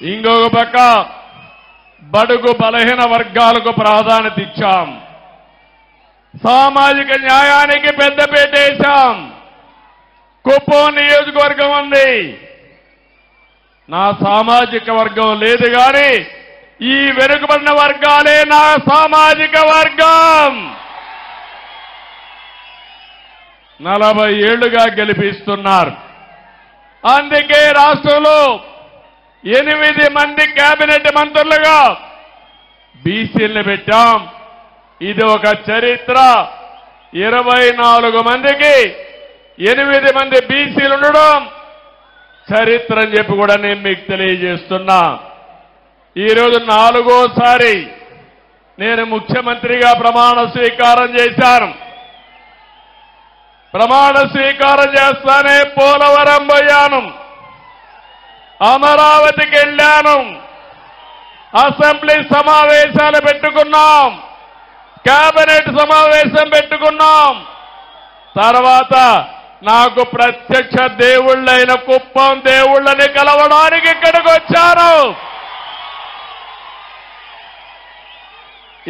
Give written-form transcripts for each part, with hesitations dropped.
ఇంకొక పక్క బడుగు బలహీన వర్గాలకు ప్రాధాన్యత ఇచ్చాం. సామాజిక న్యాయానికి పెద్దపీట వేశాం. కుప్పం నియోజకవర్గం ఉంది. నా సామాజిక వర్గం లేదు కానీ ఈ వెనుకబడిన వర్గాలే నా సామాజిక వర్గం. 40 ఏళ్లుగా గెలిపిస్తున్నారు. అందుకే రాష్ట్రంలో 8 మంది కేబినెట్ మంత్రులుగా బీసీలను పెట్టాం. ఇది ఒక చరిత్ర. 24 మందికి 8 మంది బీసీలు ఉండడం చరిత్ర అని చెప్పి కూడా నేను మీకు తెలియజేస్తున్నా. ఈరోజు 4వసారి నేను ముఖ్యమంత్రిగా ప్రమాణ స్వీకారం చేశాను. ప్రమాణ స్వీకారం చేస్తానే పోలవరం పోయాను, అమరావతికి వెళ్ళాను, అసెంబ్లీ సమావేశాలు పెట్టుకున్నాం, కేబినెట్ సమావేశం పెట్టుకున్నాం. తర్వాత నాకు ప్రత్యక్ష దేవుళ్ళైన కుప్పం దేవుళ్ళని కలవడానికి ఇక్కడికి వచ్చాను.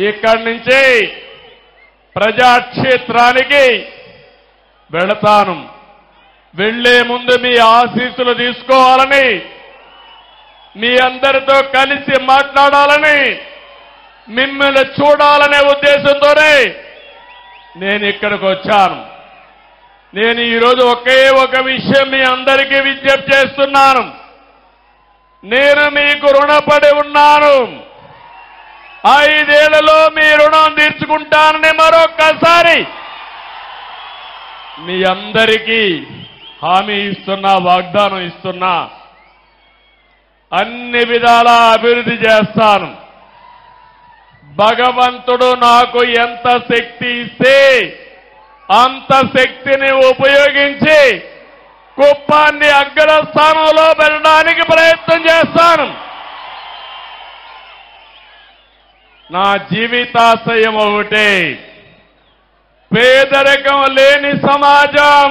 ఇక్కడి నుంచి ప్రజాక్షేత్రానికి వెళతాను. వెళ్లే ముందు మీ ఆశీస్సులు తీసుకోవాలని, మీ అందరితో కలిసి మాట్లాడాలని, మిమ్మల్ని చూడాలనే ఉద్దేశంతోనే నేను ఇక్కడికి వచ్చాను. నేను ఈరోజు ఒకే ఒక విషయం మీ అందరికీ విజ్ఞప్తి చేస్తున్నాను. నేను మీకు రుణపడి ఉన్నాను. 5 ఏళ్లలో మీ రుణం తీర్చుకుంటానని మరొక్కసారి మీ అందరికీ హామీ ఇస్తున్నా, వాగ్దానం ఇస్తున్నా. అన్ని విధాలా అభివృద్ధి చేస్తాను. భగవంతుడు నాకు ఎంత శక్తి ఇస్తే అంత శక్తిని ఉపయోగించి కుప్పాన్ని అగ్రస్థానంలో పెట్టడానికి ప్రయత్నం చేస్తాను. నా జీవితాశయం ఒకటే, పేదరికం లేని సమాజం,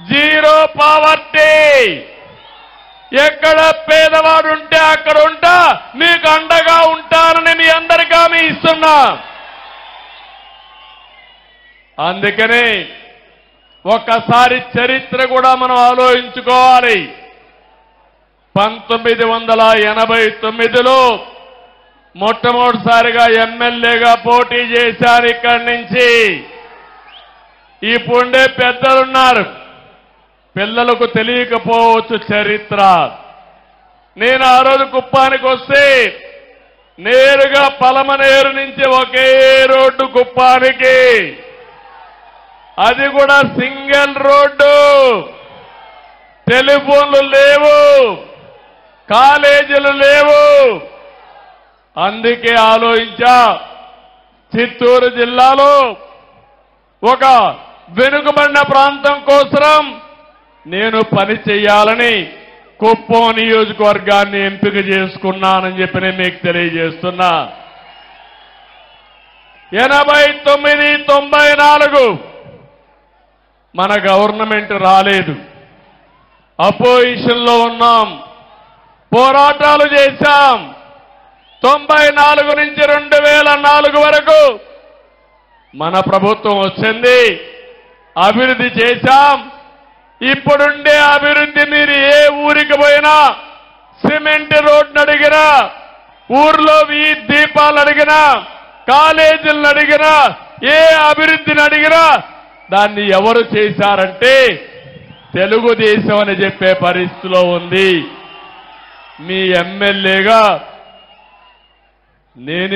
జీరో పావర్టీ. ఎక్కడ పేదవాడు ఉంటే అక్కడ ఉంటా, మీకు అండగా ఉంటానని మీ అందరికీ హామీ ఇస్తున్నా. అందుకనే ఒక్కసారి చరిత్ర కూడా మనం ఆలోచించుకోవాలి. 1989లో మొట్టమొదటిసారిగా ఎమ్మెల్యేగా పోటీ చేశారు. ఇక్కడి నుంచి ఇప్పుడే పెద్దలున్నారు, పిల్లలకు తెలియకపోవచ్చు చరిత్ర. నేను ఆ రోజు కుప్పానికి వస్తే నేరుగా పలమనేరు నుంచి ఒకే రోడ్డు కుప్పానికి, అది కూడా సింగిల్ రోడ్డు, టెలిఫోన్లు లేవు, కాలేజీలు లేవు. అందుకే ఆలోచించా, చిత్తూరు జిల్లాలో ఒక వెనుకబడిన ప్రాంతం కోసం నేను పని చేయాలని కుప్పం నియోజకవర్గాన్ని ఎంపిక చేసుకున్నానని చెప్పి నేను మీకు తెలియజేస్తున్నా. 89, 94 మన గవర్నమెంట్ రాలేదు, అపోజిషన్లో ఉన్నాం, పోరాటాలు చేశాం. 94 నుంచి 2004 వరకు మన ప్రభుత్వం వచ్చింది, అభివృద్ధి చేశాం. ఇప్పుడుండే అభివృద్ధి మీరు ఏ ఊరికి పోయినా, సిమెంట్ రోడ్ను అడిగినా, ఊర్లో వీధి దీపాలు అడిగినా, కాలేజీలను అడిగినా, ఏ అభివృద్ధిని అడిగినా దాన్ని ఎవరు చేశారంటే తెలుగుదేశం అని చెప్పే పరిస్థితిలో ఉంది. మీ ఎమ్మెల్యేగా నేనే